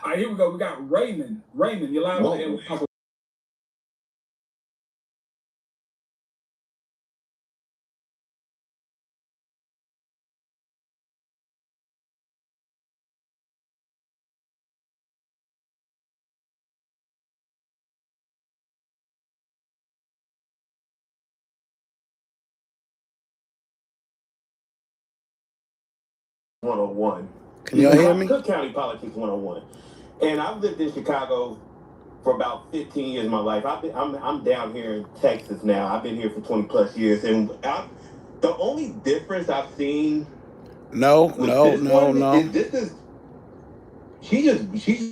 All right, here we go. We got Raymond. Raymond, you're live on the air with Papa. one. Can y'all hear me? Cook County Politics 101. And I've lived in Chicago for about 15 years of my life. I'm down here in Texas now. I've been here for 20 plus years. And the only difference I've seen No. is this is she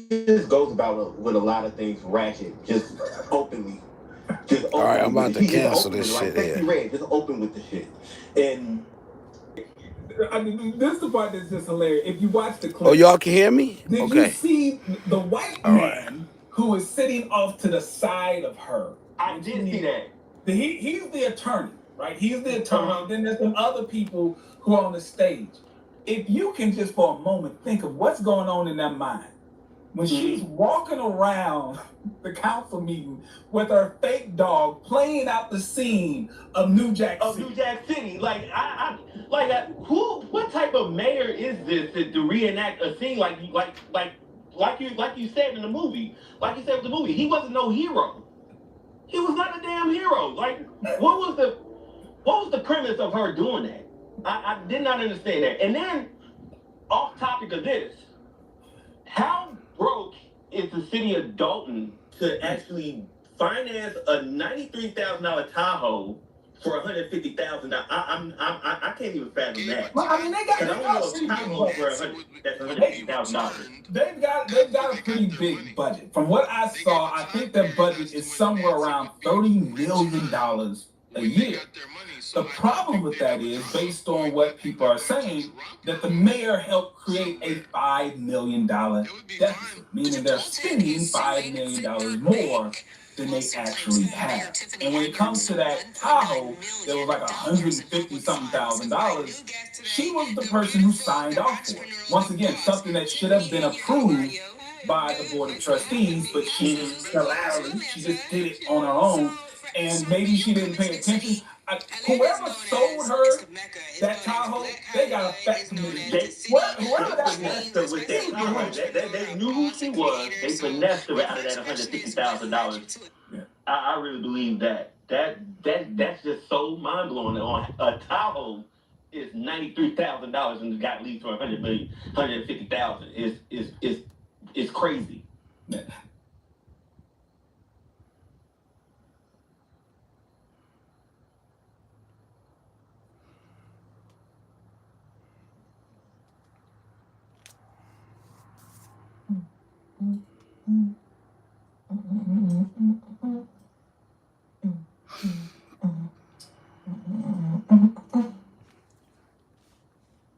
just goes about with a lot of things ratchet, just openly. All right, I'm about to cancel this shit here. Red, just open with the shit. And I mean, this is the part that's just hilarious. If you watch the clip, oh, y'all can hear me? Did you see the white man who is sitting off to the side of her? I did see that. He's the attorney, right? He's the attorney. Then there's some other people who are on the stage. If you can just for a moment think of what's going on in that mind when she's walking around the council meeting with her fake dog playing out the scene of New Jack City. What type of mayor is this to reenact a scene like you said in the movie? Like you said with the movie, he wasn't no hero. He was not a damn hero. Like, what was the premise of her doing that? I did not understand that. And then, off topic of this, how broke is the city of Dalton to actually finance a $93,000 Tahoe for $150,000? I can't even fathom that. Well, I mean, they got They've got a pretty big budget. From what I saw, I think their budget is somewhere around $30 million a year. The problem with that is, based on what people are saying, that the mayor helped create a $5 million deficit, meaning they're spending $5 million more than they actually have. And when it comes to that Tahoe, there was like $150,000. She was the person who signed off for it. Once again, something that should have been approved by the board of trustees, but she just did it on her own. And maybe she didn't pay attention. Whoever sold her that Tahoe, they got a fat committee. Whoever that was, they knew who she was. They finessed her out of that $150,000. I really believe that. That's just so mind blowing. On a Tahoe is $93,000 and got leased for $150,000. Is crazy. Yeah.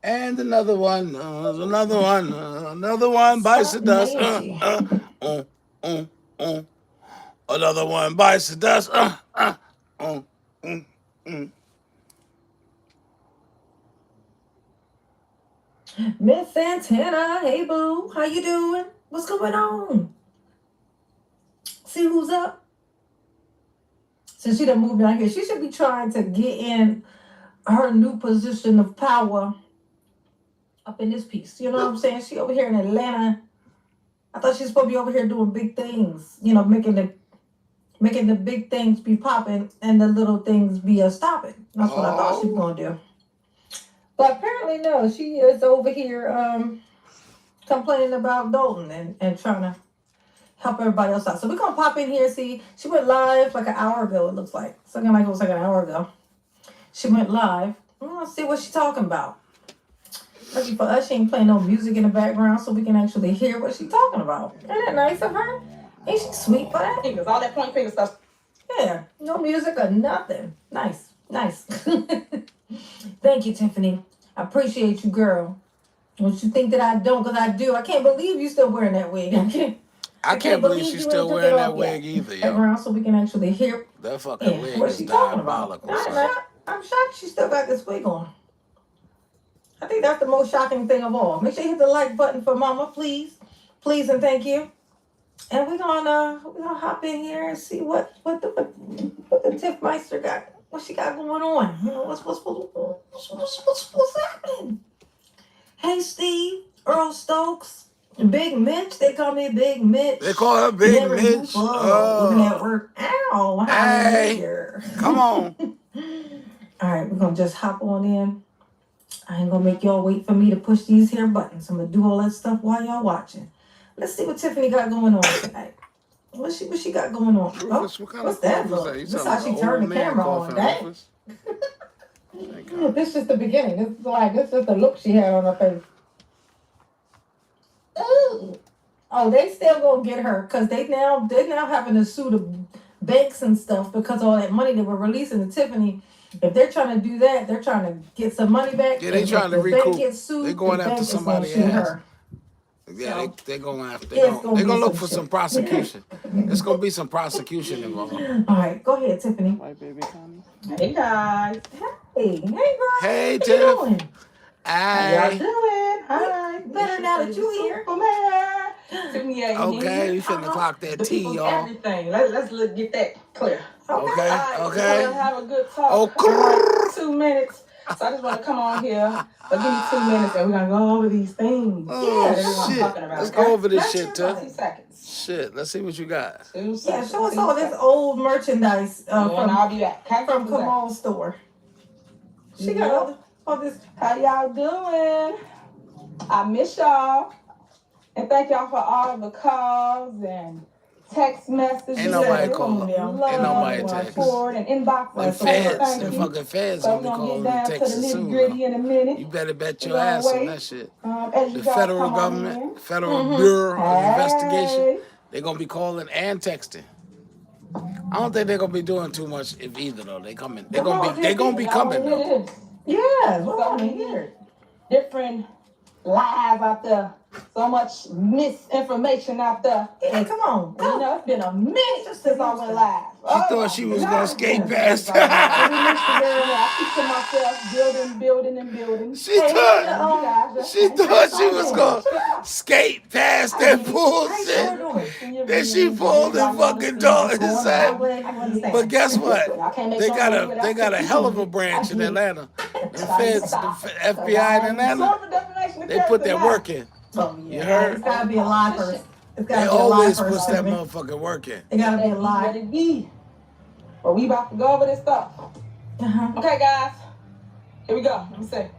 And another one bites the dust. Another one bites the dust. Miss Santana, hey boo, how you doing? What's going on? See who's up? Since she done moved down here, she should be trying to get in her new position of power up in this piece. You know what I'm saying? She over here in Atlanta. I thought she's supposed to be over here doing big things. You know, making the big things be popping and the little things be stopping. That's what I thought she was gonna do. But apparently no, she is over here complaining about Dalton and trying to help everybody else out. So we're gonna pop in here. See, she went live like an hour ago. It looks like something like it was like an hour ago. She went live. Let's see what she's talking about. Lucky for us, she ain't playing no music in the background, so we can actually hear what she's talking about. Isn't that nice of her? Ain't she sweet for that? Fingers, all that point finger stuff. Yeah, no music or nothing. Nice. Thank you, Tiffany. I appreciate you, girl. Don't you think that I don't? Because I do. I can't believe you still wearing that wig. I can't believe she's still wearing that wig either, yo. Around so we can actually hear that fucking wig is diabolical. I'm shocked she still got this wig on. I think that's the most shocking thing of all. Make sure you hit the like button for Mama, please. Please and thank you. And we're gonna hop in here and see what the Tiff Meister got. What she got going on? You know, what's happening? Hey, Steve, Earl Stokes, Big Mitch. They call me Big Mitch. They call her Big Never Mitch. looking at work. Ow, Hey, come on. All right, we're gonna just hop on in. I ain't gonna make y'all wait for me to push these here buttons. I'm gonna do all that stuff while y'all watching. Let's see what Tiffany got going on tonight. What she got going on? Rufus, what kind what's of that cough look? is that? You This sound how like she an turned old the man camera on. coughing, Dang. Rufus. This is just the beginning. This is just the look she had on her face. Ooh. Oh, they still gonna get her because they now having to sue the banks and stuff because all that money they were releasing to Tiffany. If they're trying to do that, they're trying to get some money back. Yeah, they trying to the recoup. bank gets sued, They going the after bank somebody is gonna shoot else. her. Yeah, So, they going after. They're gonna look some for shit. some prosecution. There's gonna be some prosecution involved. All right, go ahead, Tiffany. Right, baby Connie. Hey guys. Hey, girl. Hey, What Tiff. you doing? How y'all Hey. doing? Hi. Better now that you here. Tiffany, yeah, you Okay, you here? finna clock that The T, people's y'all. everything. Let's get that clear. Okay, Alright, okay. We're gonna have a good talk. Oh, for like 2 minutes. So I just want to come on here, but give me 2 minutes and we're gonna go over these things. Oh, that I'm shit. talking about. Let's go over this Let's shit, hear Tiff. 2 seconds. Shit, let's see what you got. 2 Yeah, seconds. show us all this old merchandise and from I'll be back. from Kamal's store. She got all this. How y'all doing? I miss y'all. And thank y'all for all the calls and text messages. Ain't nobody and calling. love Ain't nobody and text. support and inbox. Them So feds, thank them you. fucking feds So gonna we're be gonna calling get the down to the Texas nitty soon. gritty Though. in a minute. You better bet your We're gonna ass on wait. that shit. As you The guys federal come on government, in. Federal Bureau of Investigation, Hey. they gonna be calling and texting. I don't think they're gonna be doing too much if either though. They coming. They gonna be Y'all coming wanna though. hear this? Yeah, we So want to many hear it. different lies out there. So much misinformation out there. Yeah, come on. You know, it's been a minute since I went live. She thought she was gonna skate past. I keep to myself, building. She thought she was gonna skate past that bullshit. Then she pulled the fucking door inside. But guess what? They got a hell of a branch in Atlanta. The feds, the FBI in Atlanta, they put their work in. Oh, yeah. You heard? It's gotta be a lie first. They always put that motherfucking work in. It gotta be a lie. But we about to go over this stuff. Uh-huh. Okay, guys. Here we go. Let me see. Let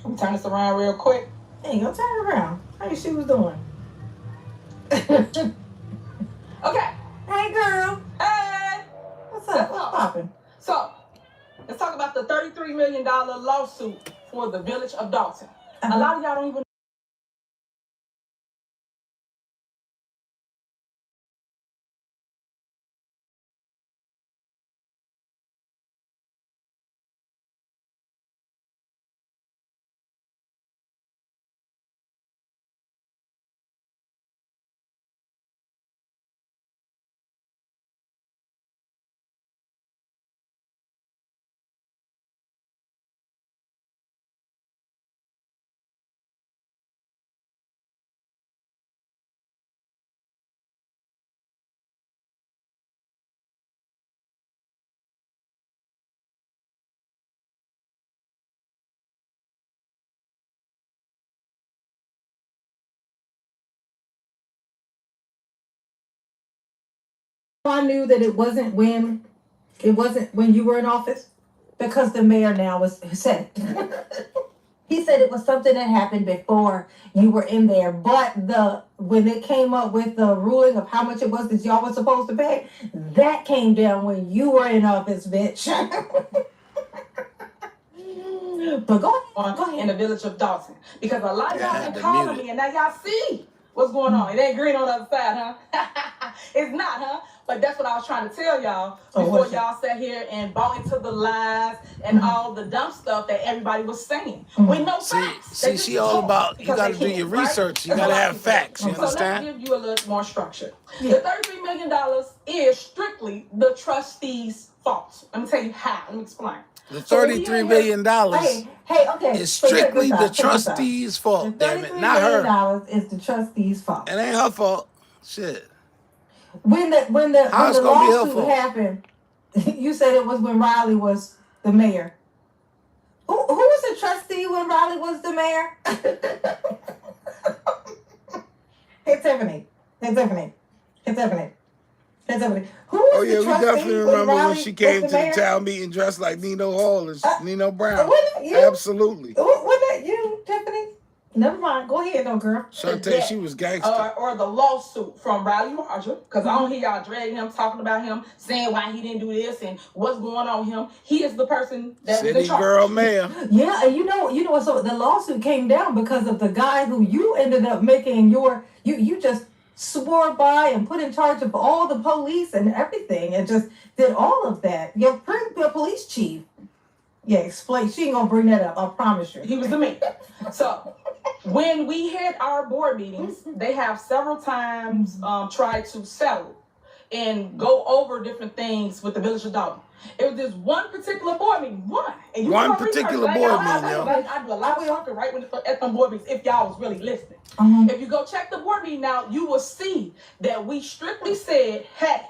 me turn this around real quick. Hey, go turn it around. How your shoes doing? Okay. Hey, girl. Hey. What's up? What's poppin'? So, let's talk about the $33 million lawsuit for the village of Dalton. A lot of y'all don't even I knew that it wasn't when you were in office because the mayor now said it. He said it was something that happened before you were in there, but when they came up with the ruling of how much it was that y'all were supposed to pay, that came down when you were in office, bitch. But go ahead. In the village of Dalton. Because a lot of y'all been calling me and now y'all see what's going on. It ain't green on the other side, huh? It's not, huh? But that's what I was trying to tell y'all before y'all sat here and bought into the lies and all the dumb stuff that everybody was saying. With no facts. See, she all about, you gotta do your research. You gotta have facts, you understand? So let's give you a little more structure. The $33 million is strictly the trustees' fault. Let me tell you how. Let me explain. The $33 million okay. is So check strictly this the out, check this out. trustees' The fault, damn it, $33 not her. million is the trustees' fault. It ain't her fault. Shit. When the How it's gonna be her lawsuit fault? happened, you said it was when Riley was the mayor. Who was the trustee when Riley was the mayor? Hey Tiffany. Who was Oh yeah, the we trustee definitely remember when Riley she came was to the the mayor? town meeting dressed like Nino Hall and Nino Brown. Was that you? Absolutely. Was that you, Tiffany? Never mind. Go ahead, though, girl. Shantae, she was gangster. Or the lawsuit from Riley Marshall, because I don't hear y'all dragging him, talking about him, saying why he didn't do this and what's going on with him. He is the person that was in City charge. girl mayor. Yeah, and you know, so the lawsuit came down because of the guy who you ended up making you just swore by and put in charge of all the police and everything and just did all of that. Your police chief. Yeah, explain. She ain't gonna bring that up, I promise you. He was the mayor. So when we had our board meetings, they have several times tried to settle and go over different things with the village of Dalton. It was this one particular board meeting, And you One can go particular research. board meeting, yo. I do a lot of talking right at them board meetings if y'all was really listening. If you go check the board meeting out, you will see that we strictly said, hey,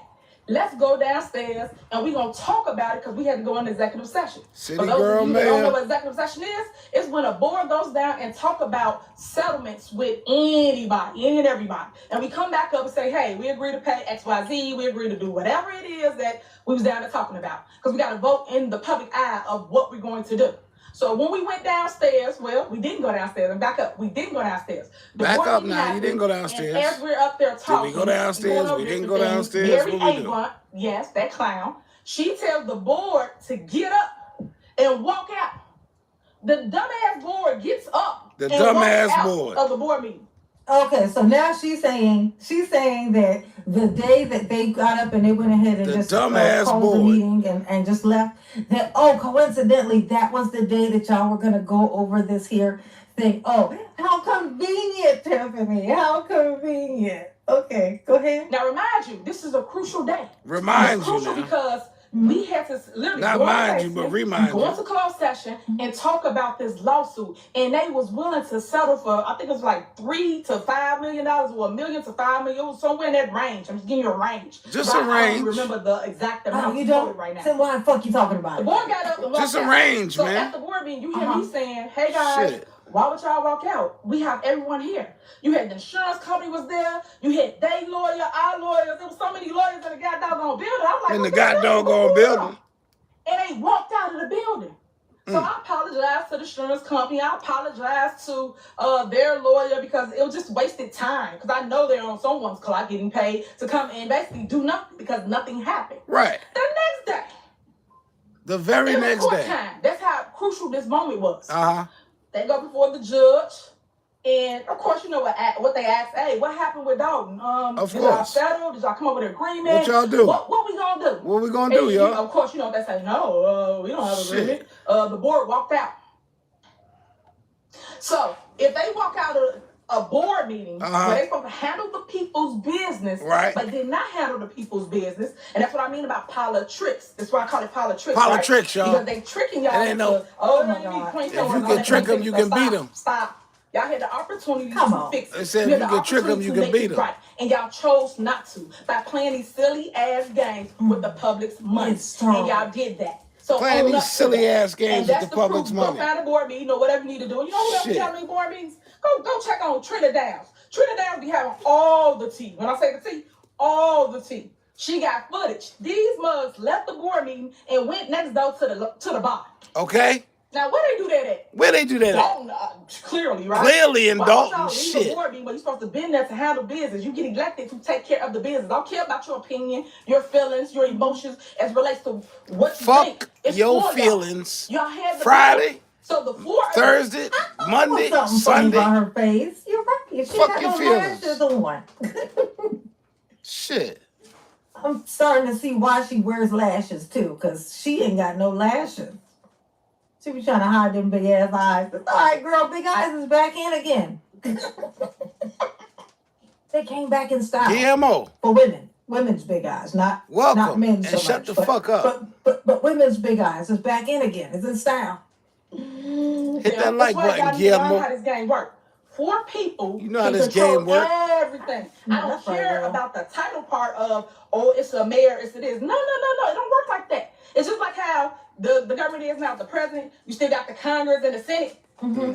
let's go downstairs and we're going to talk about it because we had to go into executive session. City For those girl of you that don't know mayor. what executive session is, it's when a board goes down and talk about settlements with anybody, any and everybody. And we come back up and say, hey, we agree to pay XYZ, we agree to do whatever it is that we was down there talking about. Because we got to vote in the public eye of what we're going to do. So when we went downstairs, well, we didn't go downstairs and back up. We didn't go downstairs. Back up now. You didn't go downstairs. And as we're up there talking, did we go downstairs? We didn't go downstairs. Mary What we do? Avon, yes, that clown. She tells the board to get up and walk out. The dumbass board gets up. The and dumbass walks out board of the board meeting. Okay, so now she's saying that the day that they got up and they went ahead and The just dumbass called the board. meeting and just left, that coincidentally that was the day that y'all were gonna go over this here thing. Oh, how convenient, Tiffany. How convenient. Okay, go ahead. Now remind you, this is a crucial day. Remind It's you crucial now. because we had to literally Not go mind to you, but basement, remind go you. into closed session and talk about this lawsuit. And they was willing to settle for, I think it was like $3 to $5 million or $1 million to $5 million. It was somewhere in that range. I'm just giving you a range. Just but a I range. don't remember the exact amount You don't right now. say why the fuck you talking about The it? board got up and walked Just a out. range, So man. at the board meeting, you hear me saying, hey guys, Shit. why would y'all walk out? We have everyone here. You had the insurance company was there. You had they lawyer, our lawyers. There was so many lawyers in the goddamn building. I'm like, In the what's going on? goddamn building. And they walked out of the building. So I apologize to the insurance company. I apologize to their lawyer because it was just wasted time. Because I know they're on someone's clock getting paid to come and basically do nothing because nothing happened. Right. The next day. The very it was next court day. time. That's how crucial this moment was. Uh-huh. They go before the judge. And of course, you know what they asked. Hey, what happened with Dalton? Of did y'all course. settle? Did y'all come up with an agreement? What y'all do? What we gonna do? What we gonna do, y'all? Of course, you know what they say. No, we don't have an Shit. agreement. The board walked out. So if they walk out of a board meeting where they're supposed to handle the people's business, Right. but did not handle the people's business, and that's what I mean about politics. That's why I call it politics. Politics, right? y'all. Because they tricking y'all. It ain't no- Oh my God. If you can trick them, you can beat them. Stop. Y'all had the opportunity Come to on. fix it. They said You if had you the can trick 'em, opportunity you to can make beat it 'em. Right. And y'all chose not to by playing these silly ass games with the public's money. It's true. And y'all did that. So Playing own these up to silly that. ass games And with that's the public's proof. money. Go find a board meeting or whatever you need to do. You know what else we Shit. have in board meetings? Go check on Trinidad's. Trinidad be having all the tea. When I say the tea, all the tea. She got footage. These mugs left the board meeting and went next door to the bar. Okay? Now where they do that at? Where they do that at? Dalton, clearly, right? Clearly in Why don't Dalton. y'all leave Shit. a board meeting where you're supposed to be there to handle business? You get elected to take care of the business. Don't care about your opinion, your feelings, your emotions as relates to what you think. Fuck It's your for feelings. Y'all had the Friday, So the floor. Thursday, Monday, Something funny Sunday. about her face. You're right. She Fuck had your no feelings. lashes on. Shit. I'm starting to see why she wears lashes too, because she ain't got no lashes. She be trying to hide them big ass eyes. It's all right, girl. Big eyes is back in again. They came back in style GMO. for women. Women's big eyes, not Welcome. men's And so shut much. the fuck up. But women's big eyes is back in again. It's in style. Hit that That's like why button, y'all need to learn Guillermo. how this game works. 4 people You know how can this control game work. everything. I don't That's right, care girl. about the title part of, oh, it's a mayor, it's it is. No. It don't work like that. It's just like how the government is now. The president, you still got the Congress and the Senate.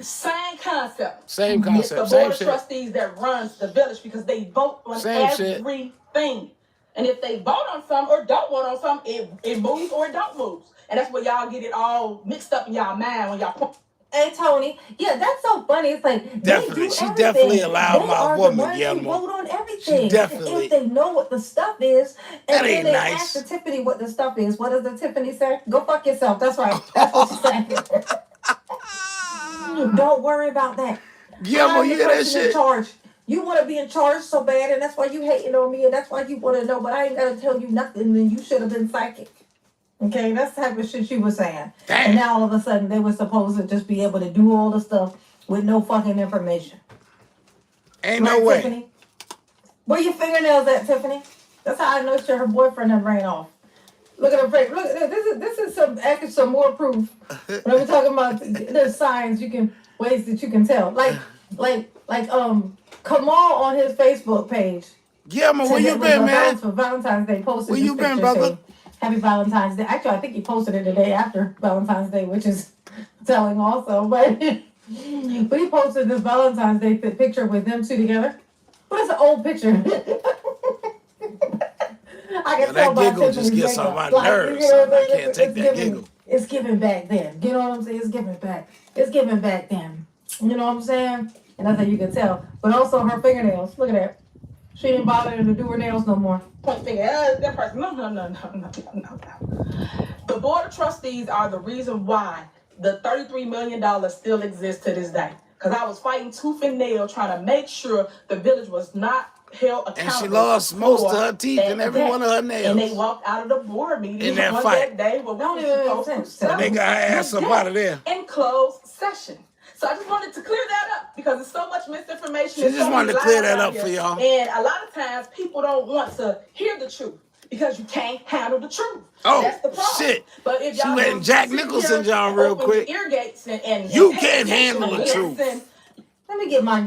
Same concept. Same It's concept. the Same board of shit. trustees that runs the village because they vote on Same shit. everything. And if they vote on something or don't vote on something, it moves or it don't move. And that's where y'all get it all mixed up in y'all mind when y'all. Hey Tony, yeah, that's so funny. It's like Definitely. they do She everything. definitely a loud They mouth are woman, the ones who Guillermo. vote on everything. She definitely- If they know what the stuff is, and That then ain't they nice. ask the Tiffany what the stuff is. What does the Tiffany say? Go fuck yourself. That's right. That's what she said. Don't worry about that. Guillermo, I'm you the hear that person in shit? charge. You want to be in charge so bad, and that's why you hating on me, and that's why you want to know. But I ain't gotta tell you nothing. Then you should have been psychic. Okay, that's the type of shit she was saying. Damn. And now all of a sudden they were supposed to just be able to do all the stuff with no fucking information. Ain't no way. Tiffany? Where your fingernails at, Tiffany? That's how I know her boyfriend had ran off. Look at her face. Look, this is some more proof. When we're talking about there's signs ways that you can tell. Like Kamal on his Facebook page. Guillermo, where you been, man? For Valentine's Day posted Where this you been, picture brother? saying, Happy Valentine's Day. Actually, I think he posted it the day after Valentine's Day, which is telling also. But he posted this Valentine's Day picture with them two together. But it's an old picture. I can tell That by giggle just Tiffany's gets on makeup. my nerves. I can't take that giggle. It's giving back then. You know what I'm saying? It's giving back. It's giving back then. You know what I'm saying? And that's how you can tell. But also her fingernails. Look at that. She ain't bothering to do her nails no more. Point finger, that person. No. The board of trustees are the reason why the $33 million still exists to this day. Because I was fighting tooth and nail trying to make sure the village was not held accountable. And she lost most of her teeth and every one of her nails. And they walked out of the board meeting in that on fight. that day where we Don't were even supposed make to sense. settle They got her ass up out of there. in closed session. So I just wanted to clear that up because there's so much misinformation. She There's just so wanted many to clear lies that out up here. for y'all. And a lot of times people don't want to hear the truth because you can't handle the truth. Oh, That's the problem. shit. But if She y'all letting just Jack sit Nicholson here, down real open quick. your ear gates and You pay can't attention handle and the truth. listen. Let me get my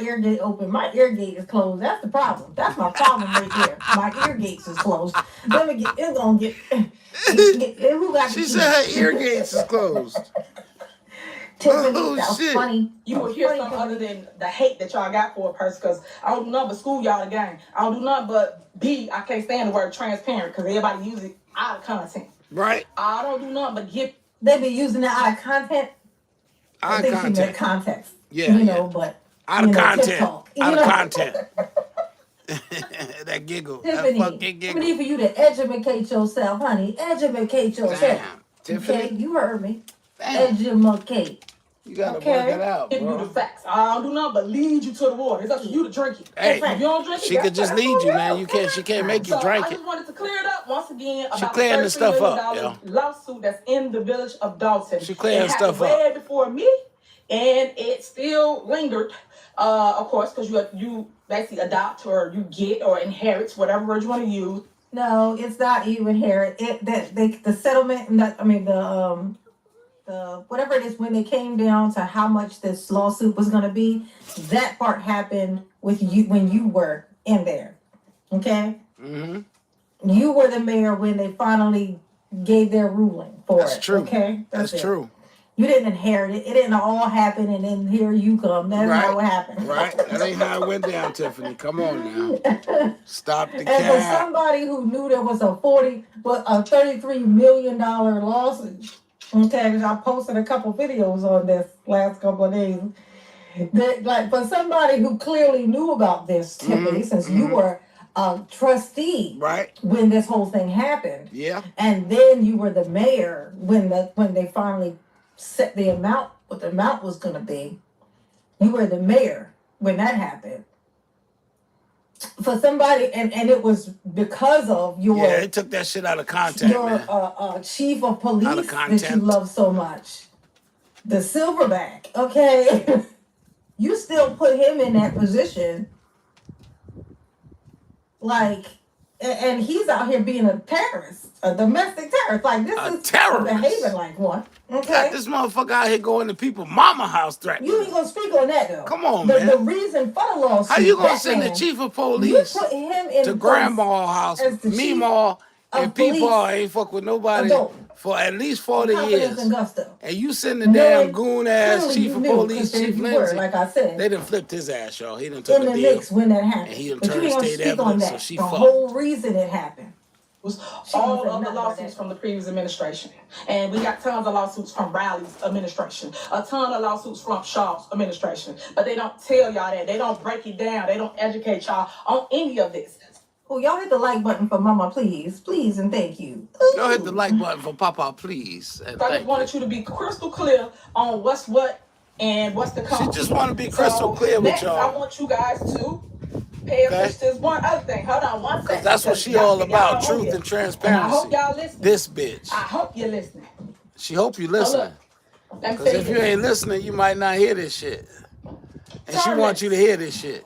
ear gate open. My ear gate is closed. That's the problem. That's my problem right there. My ear gates is closed. Let me get. It's gonna get. Who got the She keys? said her ear gates is closed. Tiffany, Oh, that was shit. funny. You will hear something other than the hate that y'all got for a person, because I don't do nothing but school y'all the game. I don't do nothing but I can't stand the word transparent because everybody uses it out of content. Right? I don't do nothing but get. They be using it out of content. I think she meant context. Yeah, you know, but out of content. TikTok, Out of content. That giggle. Tiffany, That fucking giggle. we need for you to educate yourself, honey. Educate yourself. Damn. Tiffany. Okay, you heard me. Damn. Educate. You gotta Okay. work it out, Give you the bro. facts. I don't do nothing but lead you to the water. It's up to you to drink it. Hey, If you don't drink it, she could just lead you, man. She can't make you So drink I it. just wanted to clear it up once again about clearing the the stuff $33 up, million lawsuit that's in the village of Dalton. She clearing It stuff happened up. way before me, and it still lingered, of course, because you basically adopt or you get or inherit, whatever word you want to use. No, it's not you inherit it. The settlement. The whatever it is, when they came down to how much this lawsuit was going to be, that part happened with you when you were in there. Okay. Mm-hmm. You were the mayor when they finally gave their ruling for That's it. true. Okay, That's it. true. You didn't inherit it. It didn't all happen, and then here you come. That's not what happened. Right. That ain't how it went down, Tiffany. Come on now. Stop the And for cap. somebody who knew there was a $33 million lawsuit, okay, 'cause I posted a couple videos on this last couple of days. That, like, for somebody who clearly knew about this, Tiffany, since you were a trustee, Right. when this whole thing happened, Yeah. and then you were the mayor when they finally set the amount, what the amount was going to be. You were the mayor when that happened. For somebody, and it was because of your They took that shit out of context, man. Chief of police Out of that you content. love so much, the Silverback. Okay, you still put him in that position, like And he's out here being a terrorist, a domestic terrorist. Like, this is terrorist. Behaving like one. Okay? Got this motherfucker out here going to people's mama house threatening. You ain't gonna speak on that, though. Come on, man. The reason for the lawsuit. How you gonna send the chief of police to grandma's house, meemaw, and people ain't fuck with nobody for at least 40 years? And you send the damn goon ass chief of police, Chief Lindsay. Like I said, they done flipped his ass, y'all. He done took in a the deal. mix when that happened. And he done but turned you ain't state speak on evidence, that. so she the fucked. Whole reason it happened was all of the lawsuits from the previous administration. And we got tons of lawsuits from Riley's administration, a ton of lawsuits from Shaw's administration. But they don't tell y'all that. They don't break it down. They don't educate y'all on any of this. Oh, y'all hit the like button for Mama, please. Please and thank you. Y'all hit the like button for Papa, please. And I just wanted you to be crystal clear on what's what and what's the come. She just want to be crystal clear with y'all. I want you guys to pay attention to this one other thing. Hold on one second. That's what she all about, truth and transparency. And I hope y'all listening. This bitch. I hope you're listening. She hope you listening. Because if you ain't listening, you might not hear this shit. And she wants you to hear this shit.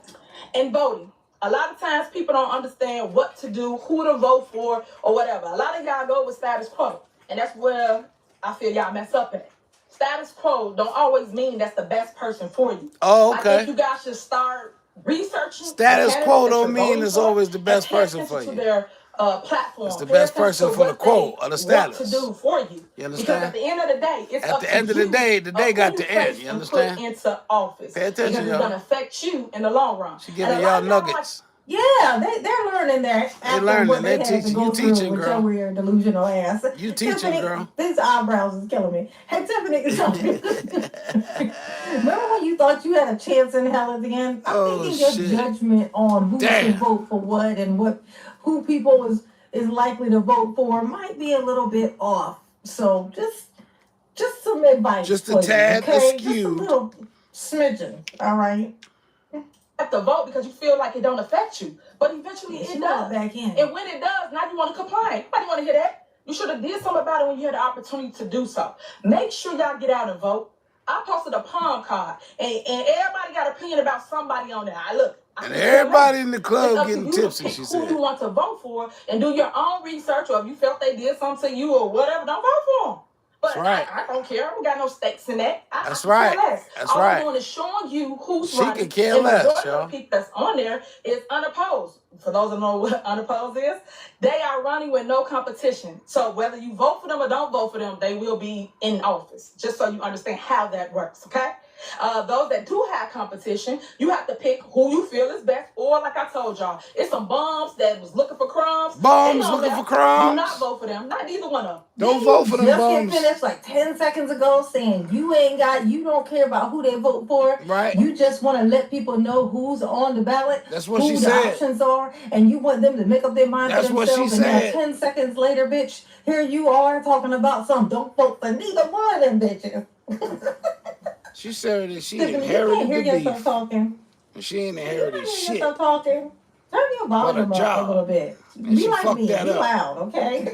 And voting. A lot of times people don't understand what to do, who to vote for, or whatever. A lot of y'all go with status quo. And that's where I feel y'all mess up at. Status quo don't always mean that's the best person for you. Oh, okay. I think you guys should start researching. Status quo don't mean it's always the best person for you. To their platform. It's the best person for the quote or the status. What to do for you. You understand? Because at the end of the day, it's at the end of the day, the day got to end. You understand? Put into office. Pay attention, because it's going to affect you in the long run. She giving y'all nuggets. Yeah, they're learning that. They learning. They teaching. You teaching, girl. With your weird delusional ass. You teaching, Tiffany, girl. These eyebrows is killing me. Hey, Tiffany, remember when you thought you had a chance in hell at the end? I'm thinking your judgment on who should vote for what and who people is likely to vote for might be a little bit off. So just some advice. Just a tad askew. Just a little smidgen. All right. Have to vote because you feel like it don't affect you, but eventually it does. Back in. And when it does, now you want to complain. Nobody want to hear that. You should have did something about it when you had the opportunity to do so. Make sure y'all get out and vote. I posted a palm card, and everybody got an opinion about somebody on there. And everybody in the club getting tipsy, she said. Who you want to vote for, and do your own research, or if you felt they did something to you or whatever, don't vote for them. But that's right. I don't care. We got no stakes in that. That's right. That's All right. I'm doing is showing you who's she running. She can care less, y'all. The people that's on there is unopposed. For those who know what unopposed is, they are running with no competition. So whether you vote for them or don't vote for them, they will be in office. Just so you understand how that works, okay? Those that do have competition, you have to pick who you feel is best. Or like I told y'all, it's some bums that was looking for crumbs. Bums looking for crumbs. Do not vote for them. Not either one of them. Don't vote for them bums. Just finished like 10 seconds ago saying you don't care about who they vote for. Right. You just want to let people know who's on the ballot. That's what she said. Who the options are, and you want them to make up their mind for themselves. That's what she said. And 10 seconds later, bitch, here you are talking about something. Don't vote for neither one of them bitches. She said that she inherited the beef. Talking. And she ain't inherited shit. Stop talking. Turn your volume up a little bit. Be like me. Be loud, okay?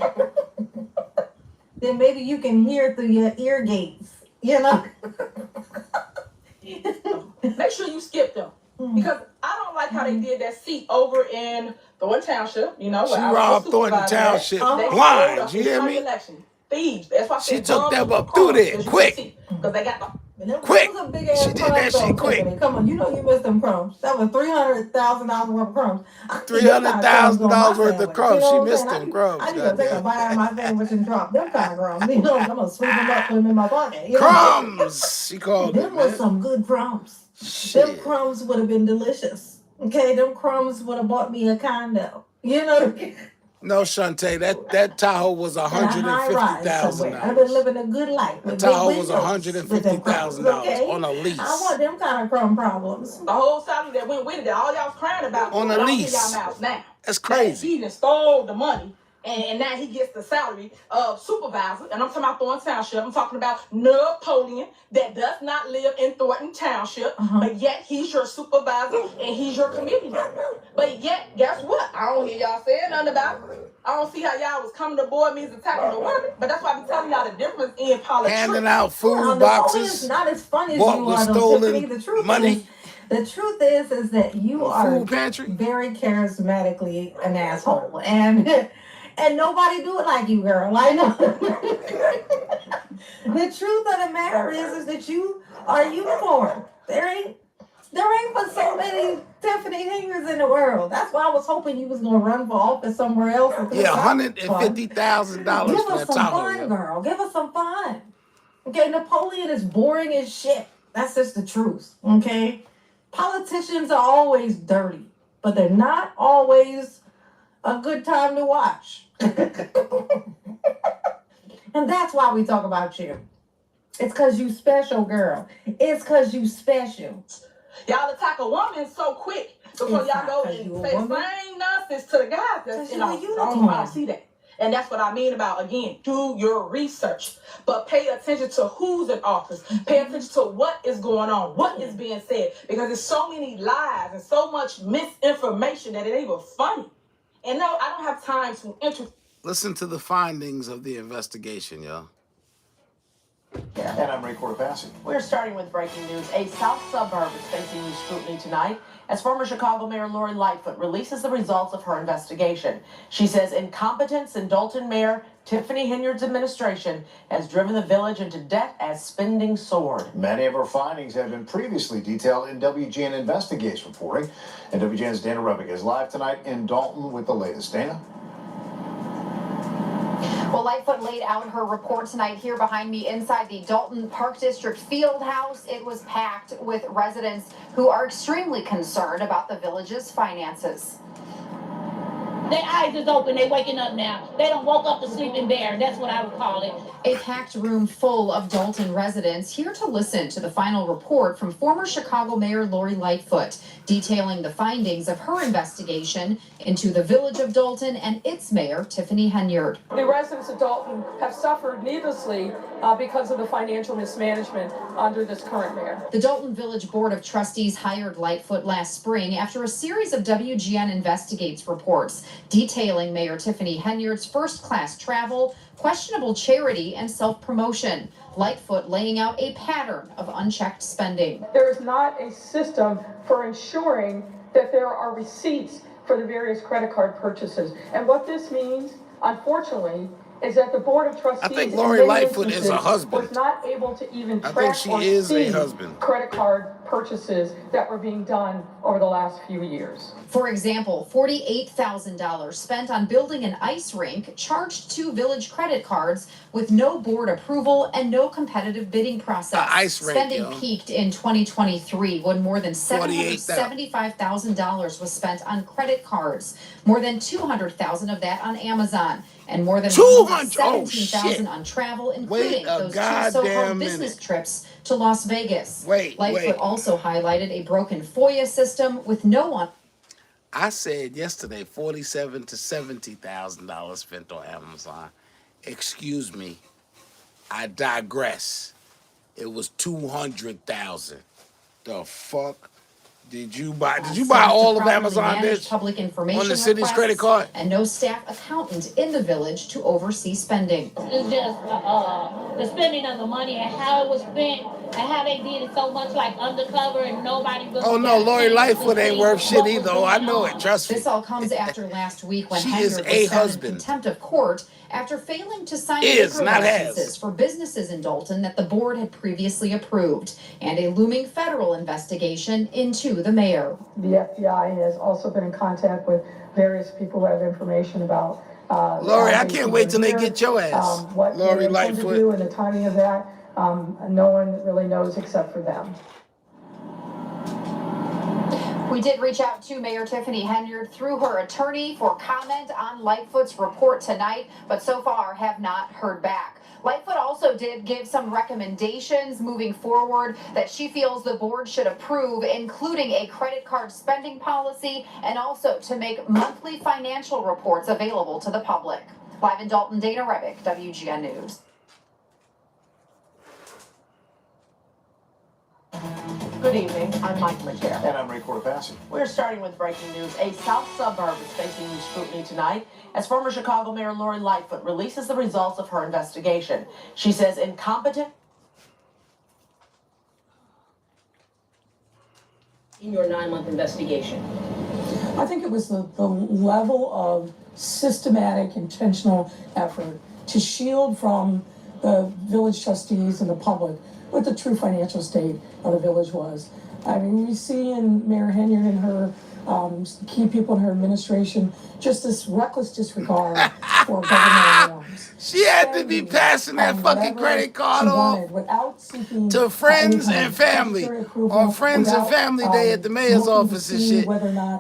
Then maybe you can hear through your ear gates. You know? Make sure you skip them. Because I don't like how they did that seat over in Thornton Township. You know, she robbed Thornton Township blind. You hear me? Thieves. That's why she took them up through there quick. Because they got quick. She did that shit quick. Tiffany. Come on, you know you missed them crumbs. That was $300,000 worth of crumbs. $300,000 worth of crumbs. You know she missed them crumbs. I need to take a bite out of my sandwich and drop them kind of crumbs. You know, I'm gonna sweep them up, put them in my pocket. Crumbs. She called them. Them was some good crumbs. Shit. Them crumbs would have been delicious. Okay, them crumbs would have bought me a condo. You know. No, Shantae, that Tahoe was $150,000. I've been living a good life. The Tahoe was $150,000 on a lease. I want them kind of crumb problems. The whole salary that went with it, all y'all was crying about. On a lease. That's crazy. He just stole the money. And now he gets the salary of supervisor. And I'm talking about Thornton Township. I'm talking about Napoleon that does not live in Thornton Township. But yet he's your supervisor and he's your committee member. But yet, guess what? I don't hear y'all saying nothing about it. I don't see how y'all was coming to board meetings attacking the women. But that's why I be telling y'all the difference in politics. Handing out food boxes. It's not as funny as what you was are. Stolen The truth money. is, The truth is that you are Food pantry? very charismatically an asshole, and nobody do it like you, girl. I know. The truth of the matter is that you are a unicorn. There ain't but so many Tiffany Henry's in the world. That's why I was hoping you was gonna run for office somewhere else. Yeah, $150,000 Give for us that some taco. fun, girl. Give us some fun. Okay, Napoleon is boring as shit. That's just the truth. Okay, politicians are always dirty, but they're not always a good time to watch. And that's why we talk about you. It's because you special, girl. It's because you special. Y'all attack a woman so quick before y'all go and say same nonsense to the guys. That's, I don't see that. And that's what I mean about, again, do your research. But pay attention to who's in office. Pay attention to what is going on, what is being said. Because there's so many lies and so much misinformation that it ain't even funny. And no, I don't have time to Listen to the findings of the investigation, y'all. And I'm Recorder Passing. We're starting with breaking news. A South suburb is facing new scrutiny tonight as former Chicago Mayor Lori Lightfoot releases the results of her investigation. She says incompetence in Dalton Mayor Tiffany Henyard's administration has driven the village into debt as spending soared. Many of her findings have been previously detailed in WGN Investigates reporting. And WGN's Dana Rebick is live tonight in Dalton with the latest. Dana? Well, Lightfoot laid out her report tonight here behind me inside the Dalton Park District field house. It was packed with residents who are extremely concerned about the village's finances. Their eyes is open, they waking up now. They don't woke up the sleeping bear, that's what I would call it. A packed room full of Dalton residents here to listen to the final report from former Chicago Mayor Lori Lightfoot, detailing the findings of her investigation into the village of Dalton and its mayor, Tiffany Henyard. The residents of Dalton have suffered needlessly because of the financial mismanagement under this current mayor. The Dalton Village Board of Trustees hired Lightfoot last spring after a series of WGN Investigates reports detailing Mayor Tiffany Henyard's first-class travel, questionable charity, and self-promotion. Lightfoot laying out a pattern of unchecked spending. There is not a system for ensuring that there are receipts for the various credit card purchases. And what this means, unfortunately, is that the Board of Trustees I think Lori Lightfoot is a husband. was not able to even I track think she is a husband. credit card purchases that were being done over the last few years. For example, $48,000 spent on building an ice rink, charged to village credit cards with no board approval and no competitive bidding process. Ice rink, spending peaked in 2023 when more than $775,000 was spent on credit cards, more than $200,000 of that on Amazon, and more than $17,000 on travel, including those two so-called business trips to Las Vegas. Lightfoot also highlighted a broken FOIA system with no one. I said yesterday $47,000 to $70,000 spent on Amazon. Excuse me, I digress. It was $200,000. The fuck did you buy? Did you buy all of Amazon, bitch? Public information on the city's credit card? And no staff accountant in the village to oversee spending. It's just the spending of the money and how it was spent and how they did it so much like undercover and nobody really. Oh no, Lori Lightfoot ain't worth shit either. Oh, I know it. Trust me. This all comes after last week when she Henyard is was a found husband. in contempt of court after failing to sign liquor licenses for businesses in Dalton that the board had previously approved, and a looming federal investigation into the mayor. The FBI has also been in contact with various people who have information about Lori, I can't wait till they get your ass. What Lori Lightfoot Lightfoot. do and the timing of that, no one really knows except for them. We did reach out to Mayor Tiffany Henyard through her attorney for comment on Lightfoot's report tonight, but so far have not heard back. Lightfoot also did give some recommendations moving forward that she feels the board should approve, including a credit card spending policy and also to make monthly financial reports available to the public. Live in Dalton, Dana Rebick, WGN News. Good evening, I'm Mike McCare. And I'm Recorder Passing. We're starting with breaking news. A South suburb is facing new scrutiny tonight as former Chicago Mayor Lori Lightfoot releases the results of her investigation. She says incompetent. in your 9-month investigation? I think it was the level of systematic, intentional effort to shield from the village trustees and the public what the true financial state of the village was. I mean, we see in Mayor Henyard and her key people in her administration just this reckless disregard for governmental norms. She had to be passing that fucking credit card off to friends and family on Friends and Family Day at the mayor's office and shit.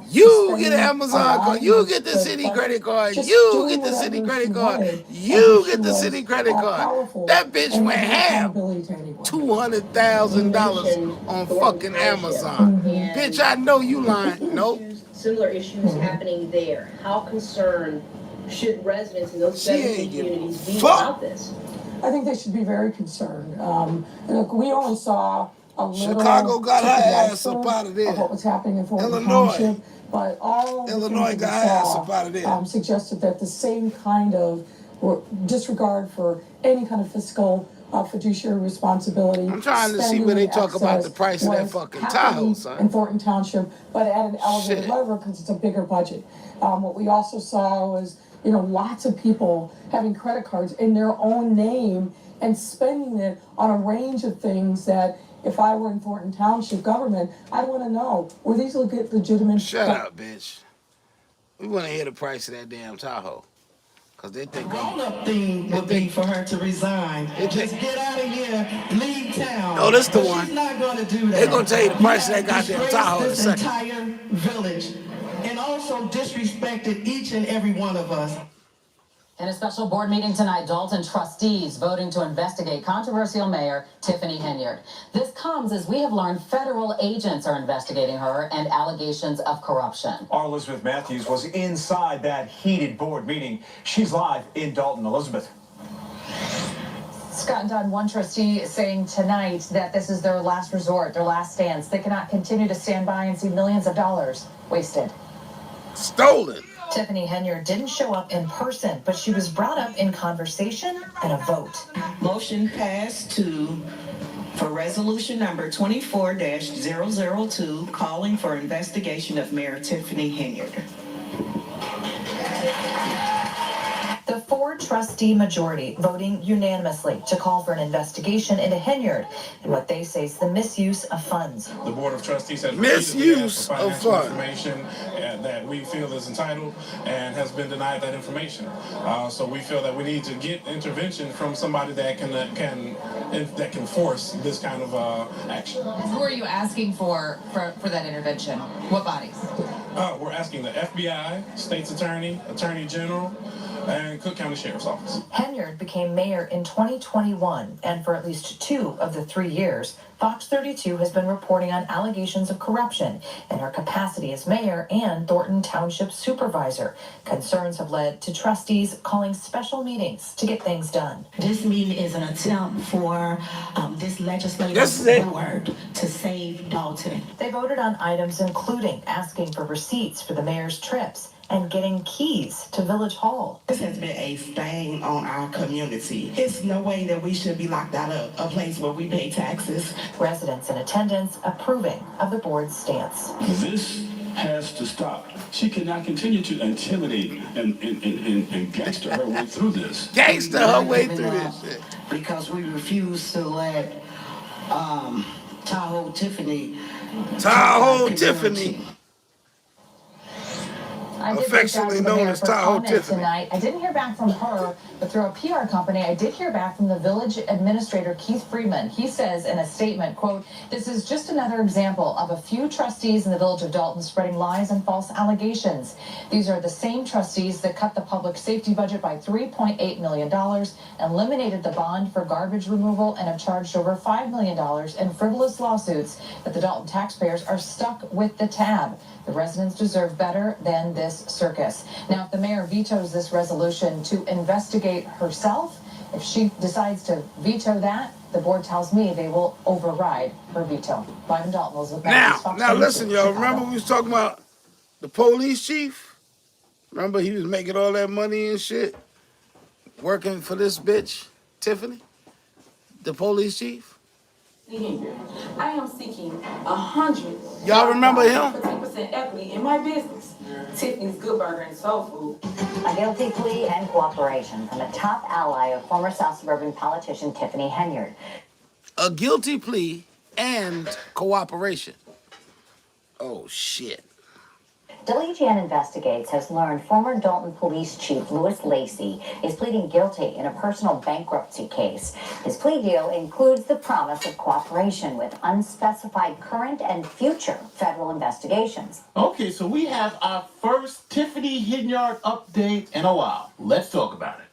You get an Amazon card, you get the city credit card, you get the city credit card, you get the city credit card. That bitch went ham. $200,000 on fucking Amazon. Bitch, I know you lying. Nope. Similar issues happening there. How concerned should residents in those communities be about this? I think they should be very concerned. Look, we only saw a little. Chicago got her ass up out of there. Of what was happening in Thornton Township, but all Illinois got her ass up out of there. Suggested that the same kind of disregard for any kind of fiscal fiduciary responsibility. I'm trying to see where they talk about the price of that fucking Tahoe, son. In Thornton Township, but at an elevated level because it's a bigger budget. What we also saw was, lots of people having credit cards in their own name and spending it on a range of things that, if I were in Thornton Township government, I'd want to know, were these legitimate? Shut up, bitch. We want to hear the price of that damn Tahoe. Cause they think roll-up thing would be for her to resign. Just get out of here, leave town. No, this the one. She's not going to do that. They're going to tell you the price of that goddamn Tahoe in a second. Entire village, and also disrespected each and every one of us. In a special board meeting tonight, Dalton trustees voting to investigate controversial Mayor Tiffany Henyard. This comes as we have learned federal agents are investigating her and allegations of corruption. Our Elizabeth Matthews was inside that heated board meeting. She's live in Dalton. Elizabeth. Scott and Don, one trustee saying tonight that this is their last resort, their last stance. They cannot continue to stand by and see millions of dollars wasted. Stolen. Tiffany Henyard didn't show up in person, but she was brought up in conversation and a vote. Motion passed for resolution number 24-002, calling for investigation of Mayor Tiffany Henyard. The 4-trustee majority voting unanimously to call for an investigation into Henyard and what they say is the misuse of funds. The Board of Trustees has misuse of funds information that we feel is entitled and has been denied that information. So we feel that we need to get intervention from somebody that can force this kind of action. Who are you asking for that intervention? What bodies? We're asking the FBI, State's Attorney, Attorney General, and Cook County Sheriff's Office. Henyard became mayor in 2021, and for at least 2 of the 3 years, Fox 32 has been reporting on allegations of corruption in her capacity as mayor and Thornton Township supervisor. Concerns have led to trustees calling special meetings to get things done. This meeting is an attempt for this legislative board to save Dalton. They voted on items including asking for receipts for the mayor's trips and getting keys to Village Hall. This has been a stain on our community. It's no way that we should be locked out of a place where we pay taxes. Residents in attendance approving of the board's stance. This has to stop. She cannot continue to intimidate and gangster her way through this. Gangster her way through this shit. Because we refuse to let Tahoe Tiffany. I did affectionately known as Tahoe Tiffany. Tonight. I didn't hear back from her, but through a PR company, I did hear back from the village administrator, Keith Freeman. He says in a statement, quote, "This is just another example of a few trustees in the village of Dalton spreading lies and false allegations. These are the same trustees that cut the public safety budget by $3.8 million, eliminated the bond for garbage removal, and have charged over $5 million in frivolous lawsuits that the Dalton taxpayers are stuck with the tab. The residents deserve better than this circus." Now, if the mayor vetoes this resolution to investigate herself, if she decides to veto that, the board tells me they will override her veto. Live in Dalton, Elizabeth Matthews, now listen, y'all. Remember we was talking about the police chief? Remember he was making all that money and shit? Working for this bitch, Tiffany? The police chief? I am seeking 100. Y'all remember him? 15% equity in my business. Tiffany's Good Burger and Soul Food. A guilty plea and cooperation from a top ally of former South Suburban politician Tiffany Henyard. A guilty plea and cooperation. Oh, shit. WGN Investigates has learned former Dalton Police Chief Louis Lacey is pleading guilty in a personal bankruptcy case. His plea deal includes the promise of cooperation with unspecified current and future federal investigations. Okay, so we have our first Tiffany Henyard update in a while. Let's talk about it.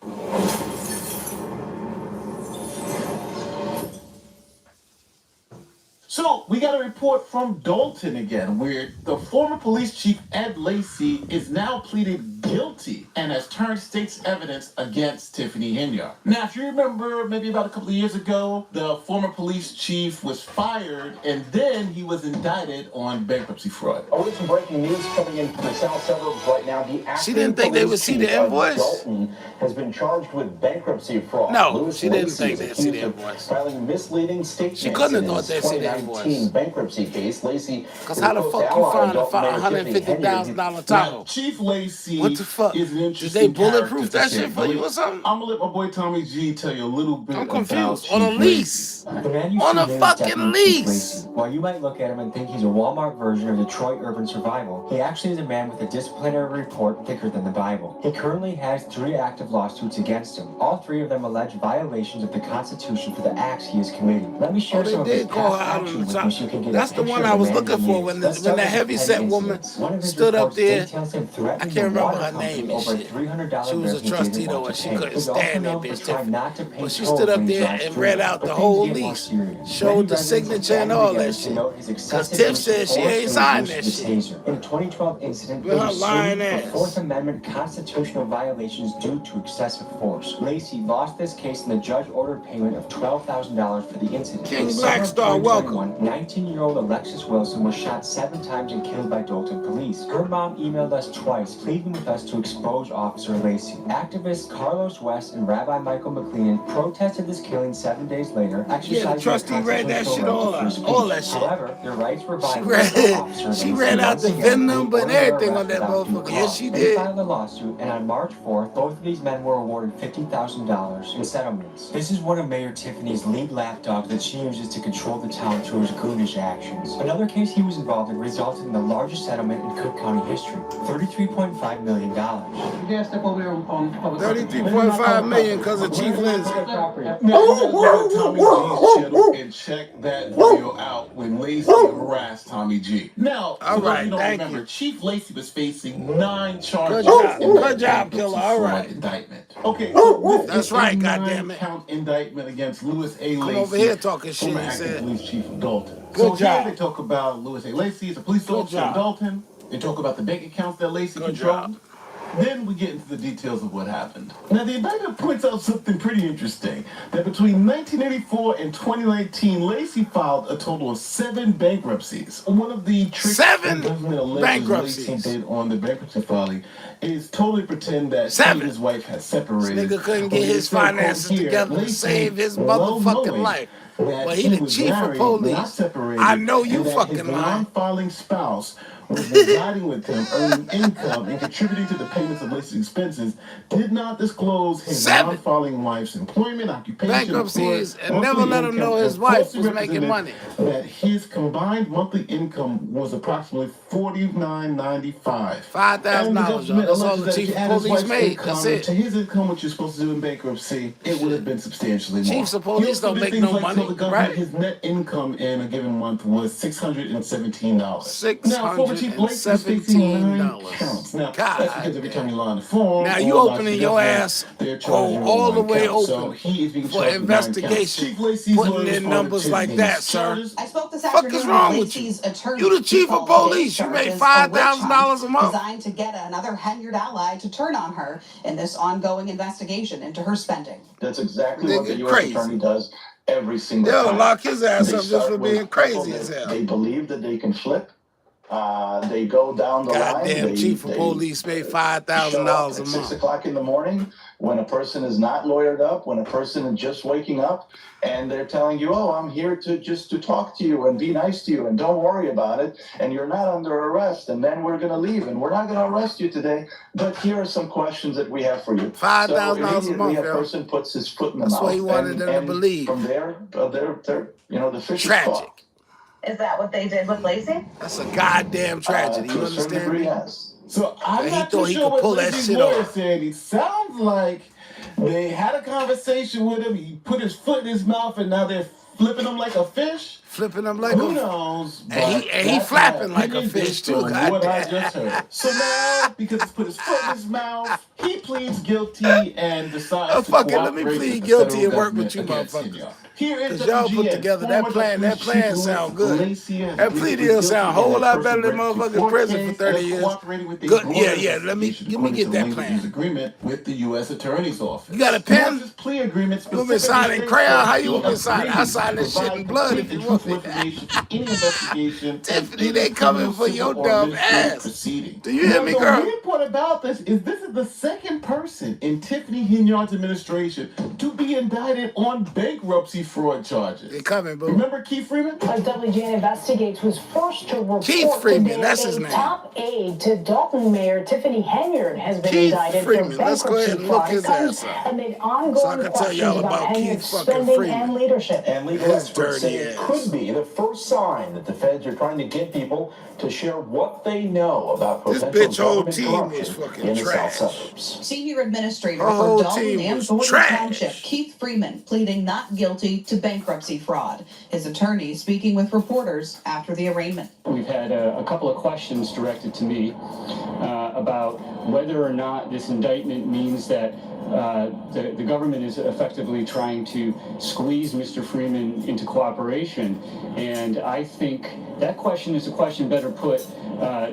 So, we got a report from Dalton again, where the former police chief, Ed Lacey, is now pleaded guilty and has turned state's evidence against Tiffany Henyard. Now, if you remember, maybe about a couple of years ago, the former police chief was fired, and then he was indicted on bankruptcy fraud. Oh, with some breaking news coming in from the south suburbs right now. The She didn't think they would see the invoice? Dalton has been charged with bankruptcy fraud. No, Louis she didn't Lacey think is they'd see the accused of invoice. Filing misleading statements. She couldn't have in thought his they'd see the 2019 bankruptcy case. Lacey, because how the fuck you find a $150,000 taco? Chief Lacey What the fuck? is an Did interesting they bulletproof character that to shit say. for you or something? I'm gonna let my boy Tommy G tell you a little bit I'm about confused. Chief On a lease. Lacey. The man you On see a there is fucking Deputy Chief lease. Lacey. While you might look at him and think he's a Walmart version of Detroit urban survival, he actually is a man with a disciplinary report thicker than the Bible. He currently has 3 active lawsuits against him. All 3 of them allege violations of the Constitution for the acts he is committing. Let me share some of his past actions with you so you can get That's a the picture one of I the was man looking he for is. when Let's that start with heavyset petty woman incidents. One of his stood up reports there. details him I threatening can't the remember water her company name and over a shit. $300 She was bill a he trustee didn't though, want and to she pay. couldn't He's also stand that known for bitch. trying not to pay But she tolls stood up when he there drives and through. read out But the things whole get more lease, serious. showed Many the residents signature and have all banded that together to shit. note his Because excessive Tiff use said of she force ain't and signed abuse that of the shit. taser. In a 2012 incident, With he her was lying sued for ass. Fourth Amendment constitutional violations due to excessive force. Lacey lost this case and the judge ordered payment of $12,000 for the incident. King In the summer Black of Star, 2021, 19-year-old Alexis Wilson was shot 7 times and killed by Dalton police. Her mom emailed us twice, pleading with us to expose Officer Lacey. Activists Carlos West and Rabbi Michael McLean protested this killing 7 days later, exercising their trustee read that shit constitutional right to free speech. all that shit. However, their rights were She violated by read, Officer she Lacey. read out the Once VIN again, number and they ordered everything their on that arrest without motherfucker. due Yes, cause. she They did. filed a lawsuit, and on March 4th, both of these men were awarded $50,000 in settlements. This is one of Mayor Tiffany's lead lapdogs that she uses to control the town through his goonish actions. Another case he was involved in resulted in the largest settlement in Cook County history, $33.5 million. You guys step over here on public. 33.5 million because of Chief Lindsay. Now, you gotta go to Tommy G's channel and check that video out when Lacey harassed Tommy G. Now, All for those right, who don't thank remember, you. Chief Lacey was facing 9 charges. Good job. in that Good job, bankruptcy killer. All fraud right. indictment. Okay, so with That's this right, 9 goddammit. count indictment against Louis A. Come Lacey, over here talking shit, former he acting said. police chief of Dalton. Good So job. here they talk about Louis A. Lacey as a police Good officer in job. Dalton. They talk about the bank accounts that Lacey Good controlled. job. Then we get into the details of what happened. Now, the indictment points out something pretty interesting, that between 1984 and 2019, Lacey filed a total of 7 bankruptcies. One of the tricks 7 the government alleges bankruptcies. Lacey did on the bankruptcy filing is totally pretend that he 7. and his wife had separated. This nigga couldn't get But his it said, quote, finances here, together to Lacey, save his well motherfucking knowing life. that Well, he the was chief of married, not police. separated, I know you and that fucking his lying. non-filing spouse was residing with him, earning income and contributing to the payments of Lacey's expenses, did not disclose his 7 non-filing wife's employment, occupation, bankruptcies, and monthly never let him income, know his and wife falsely was making represented money. that his combined monthly income was approximately $49.95. $5,000, y'all. That's all the chief of police made. That's it. To his income, which you're supposed to do in bankruptcy, it would have been substantially more. Chiefs of police He also don't did make things no like money, tell the government right? His net income in a given month was $617. Now, former Chief Lacey is facing 9 counts. Now, that's because every time you lie on the form, Now you or lie to opening the your government, ass they're charging you all the 9 way counts. open So he is being for charged with 9 counts. investigation, Chief Lacey's putting lawyers in responded numbers to like these that, sir. charges. I spoke this Fuck afternoon is wrong with with you? Lacey's attorney. You the chief of He called police. today's You make charges a witch $5,000 a hunt month. designed to get another Henyard ally to turn on her in this ongoing investigation into her spending. That's exactly what the Nigga U.S. crazy. attorney does every single They'll time. lock his ass They up just start for with being people crazy that as hell. They believe that they can flip. They go down the line. Goddamn chief of police made $5,000 a at 6 month. o'clock in the morning when a person is not lawyered up, when a person is just waking up, and they're telling you, oh, I'm here to talk to you and be nice to you and don't worry about it, and you're not under arrest, and then we're going to leave, and we're not going to arrest you today, but here are some questions that we have for you. $5,000 a month, a person puts his foot in the That's mouth. what he wanted them to believe. From there, they're the fish is Tragic. caught. Is that what they did with Lacey? That's a goddamn tragedy. You To a certain understand degree, me? yes. So I'm He not thought too he sure could what pull that Lacey's shit lawyer off. said. It sounds like they had a conversation with him. He put his foot in his mouth, and now they're flipping him like a fish. Flipping him like Who a knows? And he flapping like a fish too. What I just heard. So now, because he's put his foot in his mouth, he pleads guilty and decides to fucking let me cooperate plead with the guilty federal and work with government you against motherfuckers. Henyard. Here is Cause y'all put WGN. together that Former plan Chief sound Louis good. Lacey has That plea pleaded deal guilty sound a in whole that lot better than person motherfucking prison for case 30 and years. cooperating with a Good, broader yeah. Let me investigation give me according get to the that language plan. use agreement with the U.S. Attorney's Office. You got a pen? This plea agreement You want me to sign in specifically crayon? states How that you want me to sign it? I sign this shit in blood if you want me. information to any investigation. Tiffany, they coming for your dumb ass. Proceeding. Do you hear me, girl? The weird part about this is the second person in Tiffany Henyard's administration to be indicted on bankruptcy fraud charges. They coming, boo. Remember Keith Freeman? As WGN Investigates was forced to report Keith Freeman, today, that's his a name. top aide to Dalton Mayor Tiffany Henyard has been Keith indicted Freeman. for Let's go ahead bankruptcy and look fraud. his It comes ass up. amid So I ongoing can tell y'all questions about about Keith Henyard's fucking spending Freeman. and leadership. And legal His experts say dirty it ass. could be the first sign that the feds are trying to get people to share what they know about This potential bitch whole government team corruption is fucking in the trash. South Suburbs. Senior Administrator Her whole for Dalton team and was Gordon trash. Township, Keith Freeman, pleading not guilty to bankruptcy fraud. His attorney speaking with reporters after the arraignment. We've had a couple of questions directed to me about whether or not this indictment means that the government is effectively trying to squeeze Mr. Freeman into cooperation. And I think that question is a question better put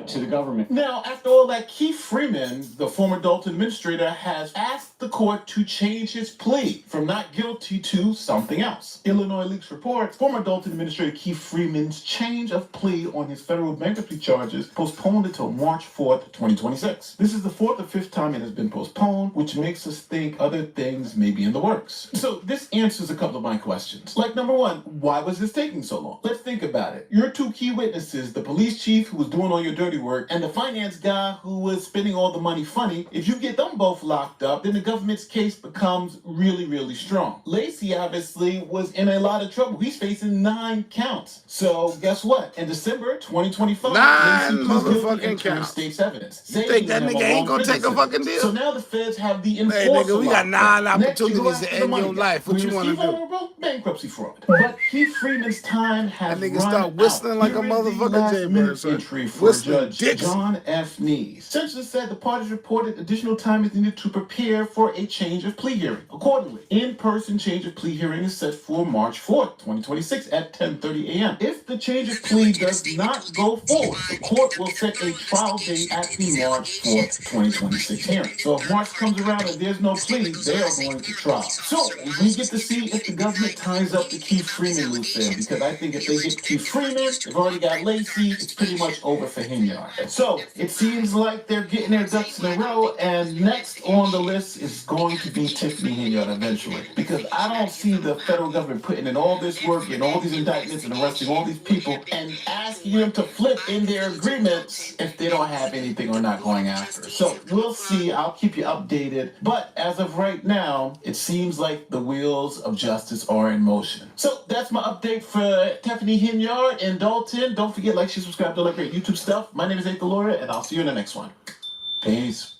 to the government. Now, after all that, Keith Freeman, the former Dalton administrator, has asked the court to change his plea from not guilty to something else. Illinois Leaks reports former Dalton administrator Keith Freeman's change of plea on his federal bankruptcy charges postponed until March 4th, 2026. This is the fourth or fifth time it has been postponed, which makes us think other things may be in the works. So this answers a couple of my questions. Like, number one, why was this taking so long? Let's think about it. Your two key witnesses, the police chief who was doing all your dirty work and the finance guy who was spending all the money funny, if you get them both locked up, then the government's case becomes really, really strong. Lacey obviously was in a lot of trouble. He's facing 9 counts. So guess what? In December 2025, 9 Lacey pleads guilty motherfucking and counts. state's evidence. You think that saving nigga him a ain't long gonna take a prison fucking sentence. deal? So now the feds have the Hey, enforcer nigga, we got locked 9 up. Next, you go opportunities after to the end money your guy. life. What When you you're want to still do? vulnerable, bankruptcy fraud. But Keith Freeman's time has That nigga run start whistling out. like a Here is the motherfucking last Jaybird, minute son. entry for Whistling Judge Dixie. John F. Neese. Essentially said the parties reported additional time is needed to prepare for a change of plea hearing. Accordingly, in-person change of plea hearing is set for March 4th, 2026 at 10:30 a.m. If the change of plea does not go forward, the court will set a trial date at the March 4th, 2026 hearing. So if March comes around and there's no plea, they are going to trial. So we get to see if the government ties up the Keith Freeman loose end, because I think if they get Keith Freeman, they've already got Lacey, it's pretty much over for Henyard. So it seems like they're getting their ducks in a row, and next on the list is going to be Tiffany Henyard eventually, because I don't see the federal government putting in all this work and all these indictments and arresting all these people and asking them to flip in their agreements if they don't have anything or not going after. So we'll see. I'll keep you updated. But as of right now, it seems like the wheels of justice are in motion. So that's my update for Tiffany Henyard in Dalton. Don't forget, like, share, subscribe to all that great YouTube stuff. My name is Nate the Lawyer, and I'll see you in the next one. Peace.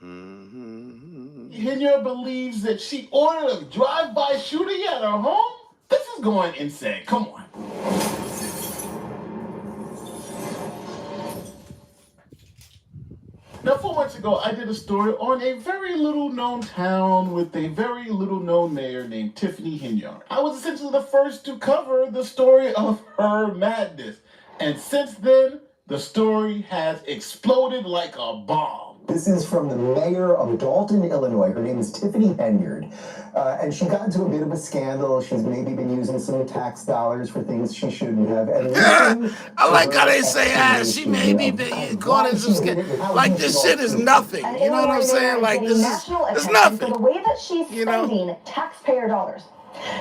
Henyard believes that she ordered a drive-by shooting at her home? This is going insane. Come on. Now, 4 months ago, I did a story on a very little-known town with a very little-known mayor named Tiffany Henyard. I was essentially the first to cover the story of her madness. And since then, the story has exploded like a bomb. This is from the mayor of Dalton, Illinois. Her name is Tiffany Henyard. And she got into a bit of a scandal. She's maybe been using some tax dollars for things she shouldn't have. And I like how they say, she may be going into some scandal. Like, this shit is nothing. You know what I'm saying? Like, this is it's nothing. For the way that she's spending taxpayer dollars.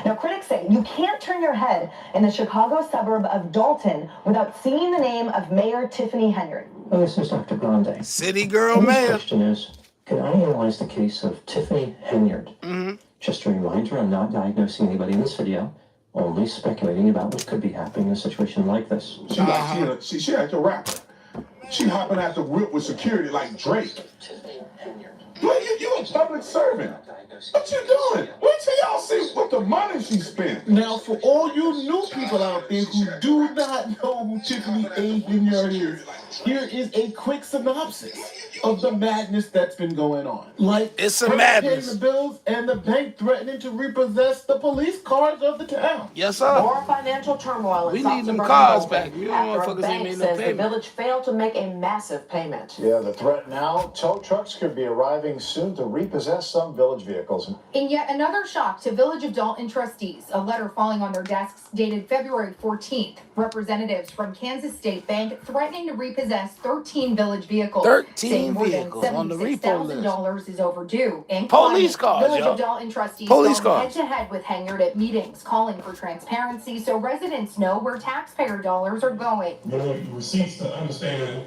Now, critics say you can't turn your head in the Chicago suburb of Dalton without seeing the name of Mayor Tiffany Henyard. Well, this is Dr. Grande. City girl mayor. The question is, can I analyze the case of Tiffany Henyard? Just a reminder, I'm not diagnosing anybody in this video, only speculating about what could be happening in a situation like this. She like a rapper. She hopping out the whip with security like Drake. You a public servant. What you doing? Wait till y'all see what the money she spent. Now, for all you new people out there who do not know who Tiffany A. Henyard is, here is a quick synopsis of the madness that's been going on. Like, it's a madness. Paying the bills and the bank threatening to repossess the police cars of the town. Yes, sir. More financial turmoil in we South need them Suburban cars Dalton back. You after a motherfuckers ain't bank made no says the payment. village failed to make a massive payment. Yeah, the threat now, tow trucks could be arriving soon to repossess some village vehicles. In yet another shock to Village of Dalton trustees, a letter falling on their desks dated February 14th. Representatives from Kansas State Bank threatening to repossess 13 village vehicles. 13 vehicles on the repo list. $76,000 is overdue. And Police cars, Village yo. of Dalton trustees Police going cars. head-to-head with Henyard at meetings, calling for transparency so residents know where taxpayer dollars are going. Receipts to understand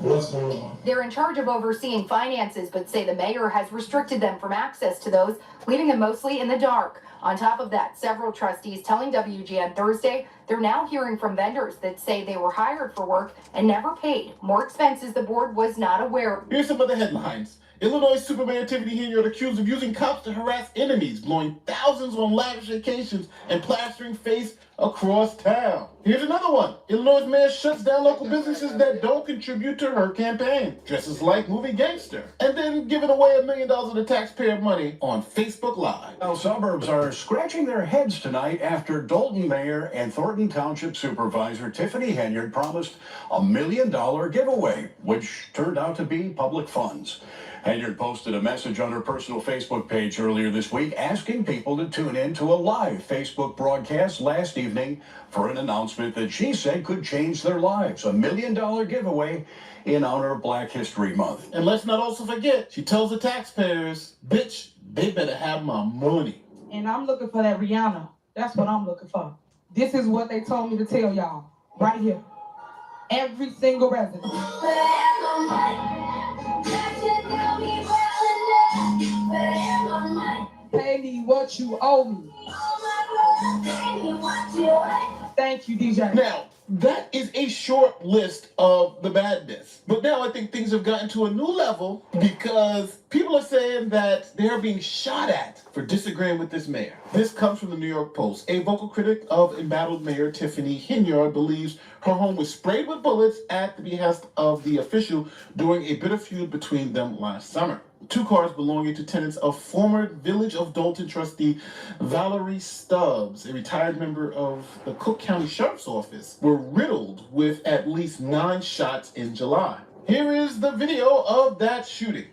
what's going on. They're in charge of overseeing finances, but say the mayor has restricted them from access to those, leaving them mostly in the dark. On top of that, several trustees telling WGN Thursday they're now hearing from vendors that say they were hired for work and never paid more expenses the board was not aware of. Here's some of the headlines. Illinois Supermayor Tiffany Henyard accused of using cops to harass enemies, blowing thousands on lavish vacations and plastering face across town. Here's another one. Illinois mayor shuts down local businesses that don't contribute to her campaign. Dresses like movie gangster. And then giving away $1 million of the taxpayer money on Facebook Live. Now, suburbs are scratching their heads tonight after Dalton Mayor and Thornton Township Supervisor Tiffany Henyard promised $1 million giveaway, which turned out to be public funds. Henyard posted a message on her personal Facebook page earlier this week asking people to tune in to a live Facebook broadcast last evening for an announcement that she said could change their lives. $1 million giveaway in honor of Black History Month. And let's not also forget, she tells the taxpayers, bitch, they better have my money. And I'm looking for that Rihanna. That's what I'm looking for. This is what they told me to tell y'all, right here. Every single resident. Pay me what you owe me. Thank you, DJ. Now, that is a short list of the madness. But now I think things have gotten to a new level because people are saying that they're being shot at for disagreeing with this mayor. This comes from the New York Post. A vocal critic of embattled Mayor Tiffany Henyard believes her home was sprayed with bullets at the behest of the official during a bitter feud between them last summer. 2 cars belonging to tenants of former Village of Dalton trustee Valerie Stubbs, a retired member of the Cook County Sheriff's Office, were riddled with at least 9 shots in July. Here is the video of that shooting.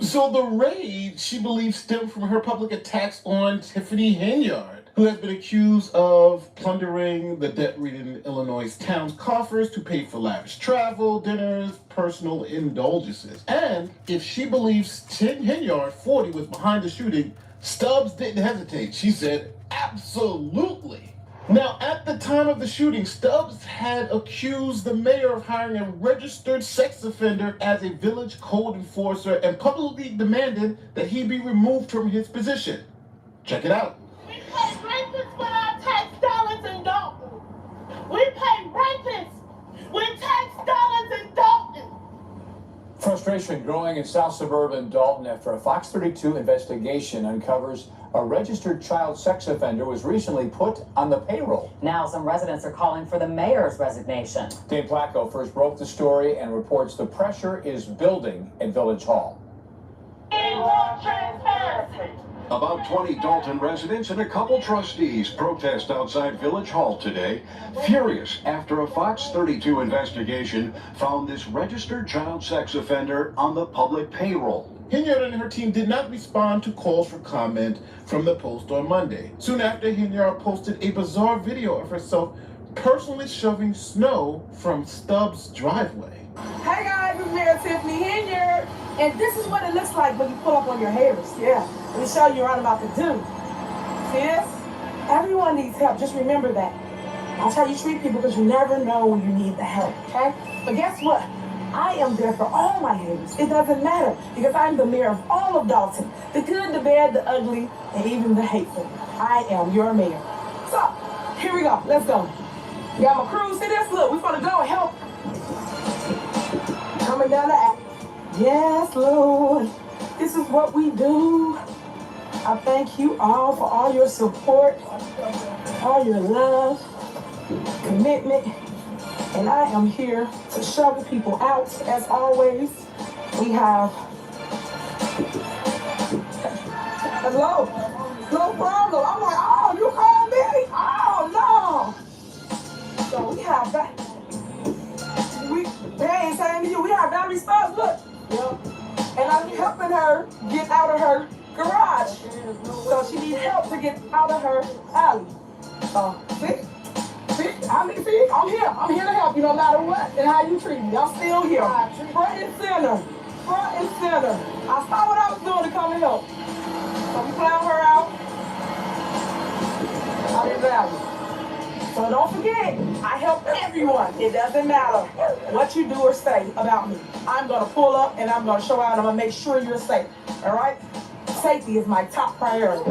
So the rage, she believes, stemmed from her public attacks on Tiffany Henyard, who has been accused of plundering the debt-ridden Illinois town's coffers to pay for lavish travel, dinners, personal indulgences. And if she believes Tim Henyard, 40, was behind the shooting, Stubbs didn't hesitate. She said, absolutely. Now, at the time of the shooting, Stubbs had accused the mayor of hiring a registered sex offender as a village code enforcer and publicly demanded that he be removed from his position. Check it out. We pay rapists with our tax dollars in Dalton. We pay rapists with tax dollars in Dalton. Frustration growing in South Suburban Dalton after a Fox 32 investigation uncovers A registered child sex offender was recently put on the payroll. Now some residents are calling for the mayor's resignation. Dave Placco first broke the story and reports the pressure is building at Village Hall. About 20 Dalton residents and a couple trustees protest outside Village Hall today, furious after a Fox 32 investigation found this registered child sex offender on the public payroll. Henyard and her team did not respond to calls for comment from the Post on Monday. Soon after, Henyard posted a bizarre video of herself personally shoving snow from Stubbs' driveway. Hey guys, it's Mayor Tiffany Henyard, and this is what it looks like when you pull up on your haters. Yeah, let me show you what I'm about to do. See this? Everyone needs help, just remember that. That's how you treat people, because you never know when you need the help, okay? But guess what? I am there for all my haters. It doesn't matter, because I'm the mayor of all of Dalton. The good, the bad, the ugly, and even the hateful. I am your mayor. So, here we go. Let's go. Got my crew. See this? Look, we're going to go and help. Coming down the act. Yes, Lord. This is what we do. I thank you all for all your support, all your love, commitment. And I am here to shovel people out, as always. We have... Hello? No problem. I'm like, oh, you called me? Oh, no. So we have that. They ain't saying to you, we have that response. Look. Yep. And I'm helping her get out of her garage. So she needs help to get out of her alley. See? See, I'm here. I'm here to help you no matter what and how you treat me. I'm still here. Front and center. Front and center. I saw what I was doing to come and help. So we found her out in Valley. So don't forget, I help everyone. It doesn't matter what you do or say about me. I'm going to pull up and I'm going to show out. I'm going to make sure you're safe. All right? Safety is my top priority.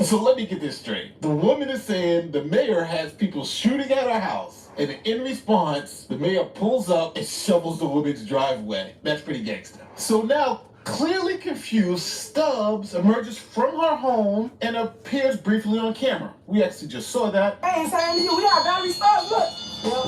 So let me get this straight. The woman is saying the mayor has people shooting at her house, and in response, the mayor pulls up and shovels the woman's driveway. That's pretty gangster. So now, clearly confused, Stubbs emerges from her home and appears briefly on camera. We actually just saw that. I ain't saying to you, we have that response. Look. Yep.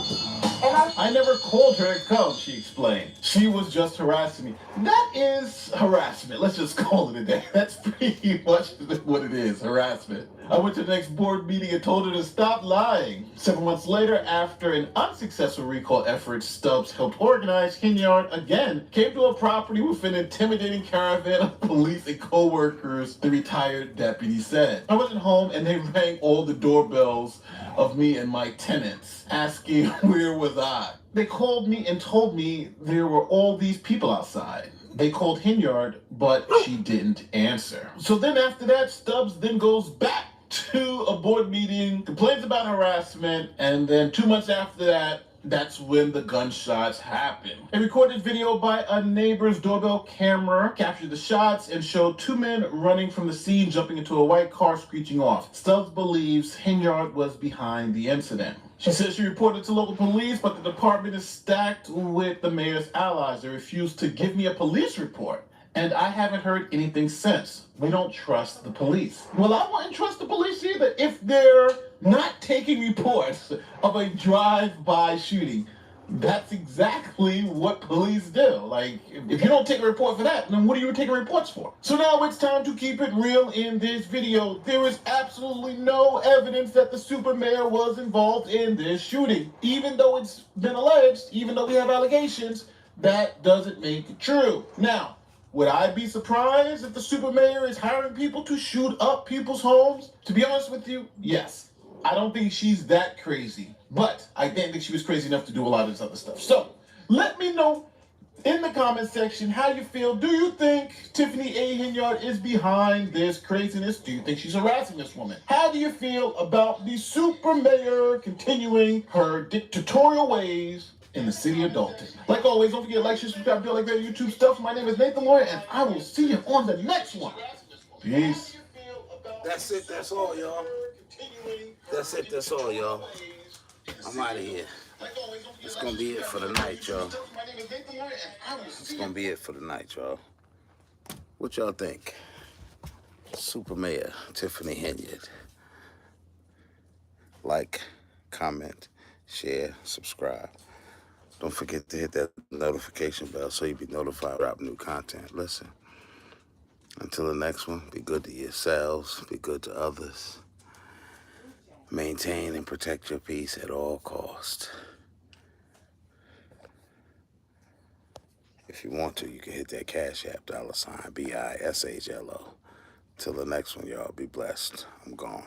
And I never called her to come, she explained. She was just harassing me. That is harassment. Let's just call it a day. That's pretty much what it is, harassment. I went to the next board meeting and told her to stop lying. 7 months later, after an unsuccessful recall effort Stubbs helped organize, Henyard again came to a property with an intimidating caravan of police and co-workers, the retired deputy said. I wasn't home and they rang all the doorbells of me and my tenants, asking where was I. They called me and told me there were all these people outside. They called Henyard, but she didn't answer. So then after that, Stubbs then goes back to a board meeting, complains about harassment, and then 2 months after that, that's when the gunshots happen. A recorded video by a neighbor's doorbell camera captured the shots and showed two men running from the scene, jumping into a white car, screeching off. Stubbs believes Henyard was behind the incident. She says she reported to local police, but the department is stacked with the mayor's allies. They refused to give me a police report, and I haven't heard anything since. We don't trust the police. Well, I wouldn't trust the police either if they're not taking reports of a drive-by shooting. That's exactly what police do. Like, if you don't take a report for that, then what are you taking reports for? So now it's time to keep it real in this video. There is absolutely no evidence that the super mayor was involved in this shooting. Even though it's been alleged, even though we have allegations, that doesn't make it true. Now, would I be surprised if the super mayor is hiring people to shoot up people's homes? To be honest with you, yes. I don't think she's that crazy, but I didn't think she was crazy enough to do a lot of this other stuff. So let me know in the comment section how you feel. Do you think Tiffany A. Henyard is behind this craziness? Do you think she's harassing this woman? How do you feel about the super mayor continuing her dictatorial ways in the city of Dalton? Like always, don't forget to like, share, subscribe, do all like that YouTube stuff. My name is Nathan Lawyer, and I will see you on the next one. Peace. That's it. That's all, y'all. That's it. That's all, y'all. I'm out of here. It's gonna be it for the night, y'all. It's gonna be it for the night, y'all. What y'all think? Super Mayor Tiffany Henyard. Like, comment, share, subscribe. Don't forget to hit that notification bell so you'll be notified when I drop new content. Listen, until the next one, be good to yourselves, be good to others. Maintain and protect your peace at all costs. If you want to, you can hit that Cash App, $BISHLO. Till the next one, y'all, be blessed. I'm gone.